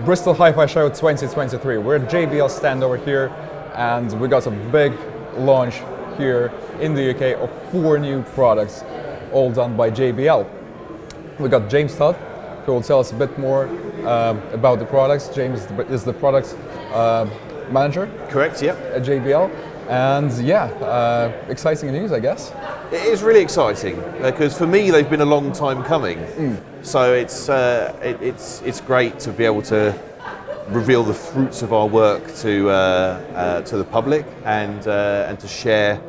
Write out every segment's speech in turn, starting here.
Bristol Hi-Fi Show 2023. We're at JBL stand over here, and we got a big launch here in the UK of 4 new products, all done by JBL. We got James Todd, who will tell us a bit more about the products. James is the product manager. Correct, yeah. At JBL. And yeah, exciting news, I guess. It is really exciting because for me they've been a long time coming. So it's great to be able to reveal the fruits of our work to the public and to share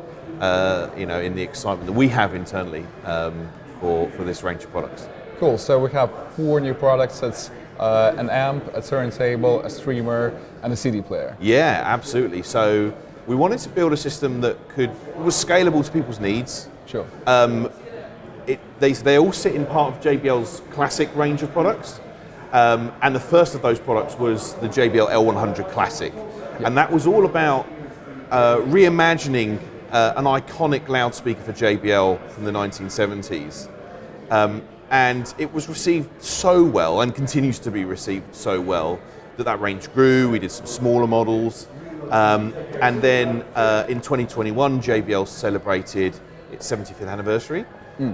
in the excitement that we have internally for this range of products. Cool. So we have 4 new products. It's an amp, a turntable, a streamer, and a CD player. Yeah, absolutely. So we wanted to build a system that was scalable to people's needs. Sure. They all sit in part of JBL's Classic range of products, and the first of those products was the JBL L100 Classic, and that was all about reimagining an iconic loudspeaker for JBL from the 1970s. And it was received so well, and continues to be received so well, that range grew. We did some smaller models. And then in 2021, JBL celebrated its 75th anniversary,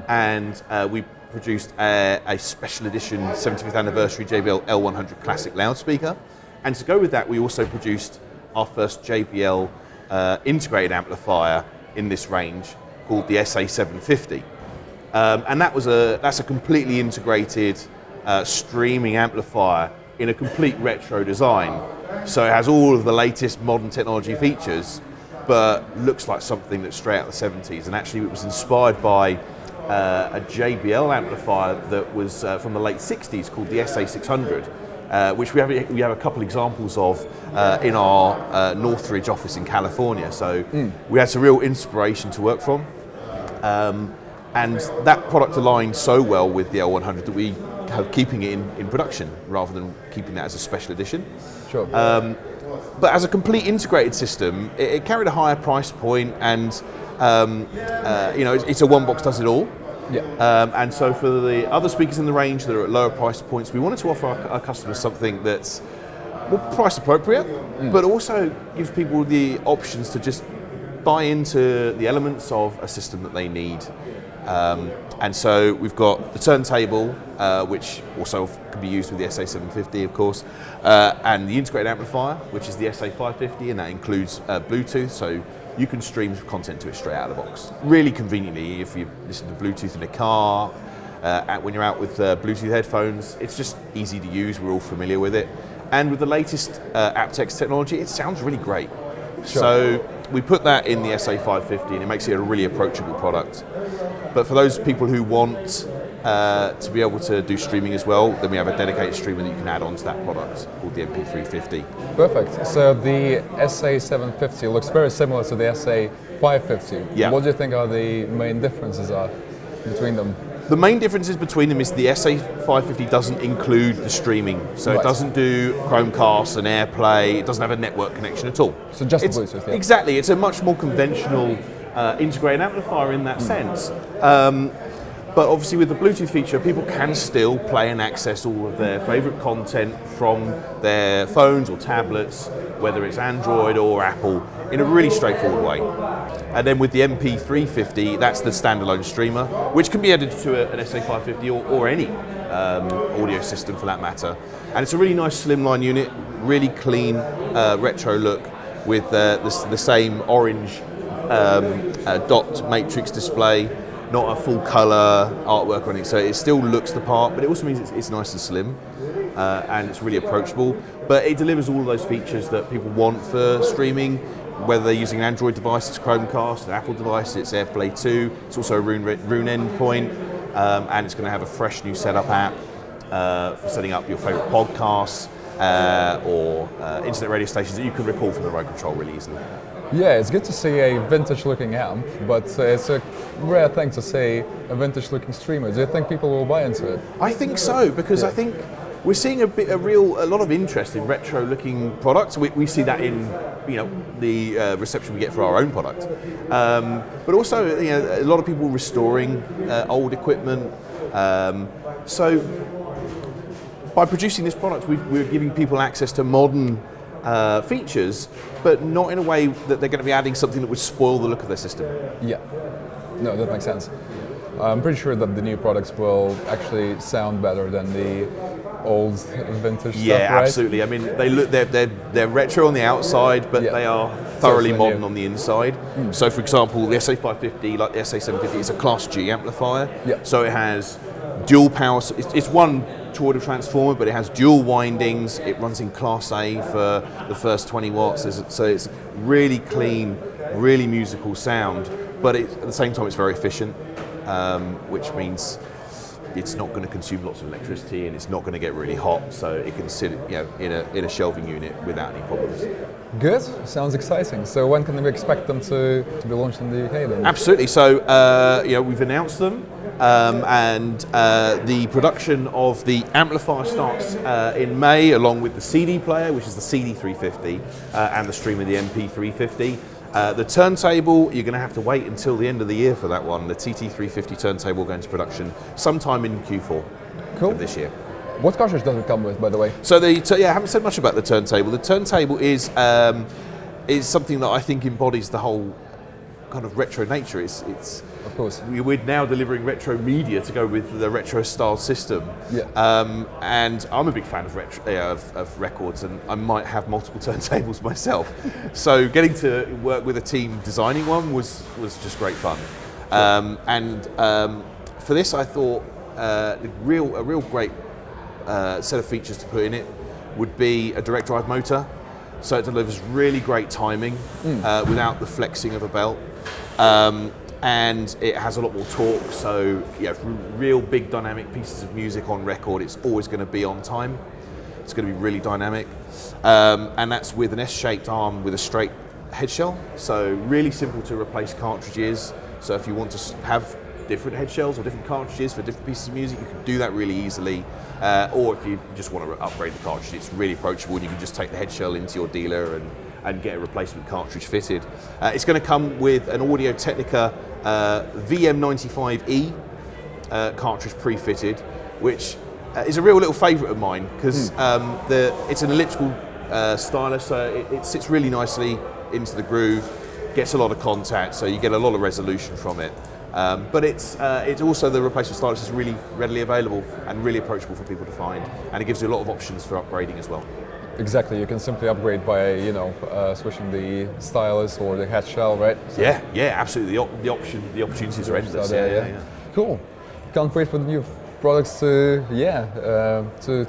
and we produced a special edition 75th anniversary JBL L100 Classic loudspeaker. And to go with that, we also produced our first JBL integrated amplifier in this range called the SA550. And that's a completely integrated streaming amplifier in a complete retro design. So it has all of the latest modern technology features, but looks like something that's straight out of the 70s. And actually it was inspired by a JBL amplifier that was from the late 60s called the SA650, which we have a couple examples of in our Northridge office in California. So we had some real inspiration to work from. And that product aligned so well with the L100 that we have keeping it in production rather than keeping that as a special edition. Sure. But as a complete integrated system, it carried a higher price point, and it's a one box does it all. Yeah. And so for the other speakers in the range that are at lower price points, we wanted to offer our customers something that's more price appropriate, but also gives people the options to just buy into the elements of a system that they need. And so we've got the turntable, which also can be used with the SA750, of course, and the integrated amplifier, which is the SA550, and that includes Bluetooth, so you can stream content to it straight out of the box. Really conveniently, if you listen to Bluetooth in a car, when you're out with Bluetooth headphones, it's just easy to use, we're all familiar with it. And with the latest aptX technology, it sounds really great. Sure. So we put that in the SA550, and it makes it a really approachable product. But for those people who want to be able to do streaming as well, then we have a dedicated streamer that you can add onto that product called the MP350. Perfect. So the SA750 looks very similar to the SA550. Yeah. What do you think are the main differences between them? The main differences between them is the SA550 doesn't include the streaming, so It doesn't do Chromecast and AirPlay, it doesn't have a network connection at all. So just Bluetooth, yeah. Exactly, it's a much more conventional integrated amplifier in that sense. But obviously with the Bluetooth feature, people can still play and access all of their favourite content from their phones or tablets, whether it's Android or Apple, in a really straightforward way. And then with the MP350, that's the standalone streamer, which can be added to an SA550 or any audio system for that matter. And it's a really nice slimline unit, really clean retro look with the same orange dot matrix display, not a full colour artwork or anything, so it still looks the part, but it also means it's nice and slim and it's really approachable. But it delivers all of those features that people want for streaming, whether they're using an Android device, it's Chromecast, an Apple device, it's AirPlay 2, it's also a Roon endpoint, and it's going to have a fresh new setup app for setting up your favourite podcasts or internet radio stations that you can recall from the remote control really easily. Yeah, it's good to see a vintage-looking amp, but it's a rare thing to see a vintage-looking streamer. Do you think people will buy into it? I think so, because I think we're seeing a lot of interest in retro-looking products. We see that in the reception we get for our own product, but also a lot of people restoring old equipment. So by producing this product, we're giving people access to modern features, but not in a way that they're going to be adding something that would spoil the look of their system. Yeah, no, that makes sense. I'm pretty sure that the new products will actually sound better than the old vintage stuff, Yeah, right? absolutely. I mean, they're retro on the outside, but they are thoroughly modern on the inside. So, for example, the SA550, like the SA750, is a Class G amplifier. So it has dual power. It's one toroidal transformer, but it has dual windings. It runs in Class A for the first 20 watts. So it's really clean, really musical sound. But at the same time, it's very efficient, which means it's not going to consume lots of electricity and it's not going to get really hot, so it can sit, in a shelving unit without any problems. Good, sounds exciting. So when can we expect them to be launched in the UK then? Absolutely. So we've announced them, and the production of the amplifier starts in May, along with the CD player, which is the CD350, and the streamer, the MP350. The turntable, you're going to have to wait until the end of the year for that one. The TT350 turntable will go into production sometime in Q4 of this year. What cartridge does it come with, by the way? So I haven't said much about the turntable. The turntable is something that I think embodies the whole kind of retro nature. It's of course. We're now delivering retro media to go with the retro style system. Yeah. And I'm a big fan of of records, and I might have multiple turntables myself. So getting to work with a team designing one was just great fun. For this, I thought a real great set of features to put in it would be a direct drive motor. So it delivers really great timing without the flexing of a belt. And it has a lot more torque, so for real big dynamic pieces of music on record, it's always going to be on time. It's going to be really dynamic. And that's with an S-shaped arm with a straight head shell. So really simple to replace cartridges. So if you want to have different head shells or different cartridges for different pieces of music, you can do that really easily. Or if you just want to upgrade the cartridge, it's really approachable, and you can just take the head shell into your dealer and get a replacement cartridge fitted. It's going to come with an Audio Technica VM95E cartridge pre-fitted, which is a real little favourite of mine because it's an elliptical stylus, so it sits really nicely into the groove, gets a lot of contact, so you get a lot of resolution from it. But it's also, the replacement stylus is really readily available and really approachable for people to find, and it gives you a lot of options for upgrading as well. Exactly, you can simply upgrade by switching the stylus or the head shell, right? So yeah, absolutely. The opportunities are endless. Yeah. Cool. Can't wait for the new products to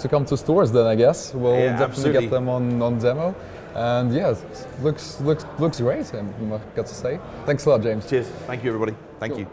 come to stores. Then I guess we'll definitely get them on demo. And looks great. I've got to say. Thanks a lot, James. Cheers. Thank you, everybody. Thank you.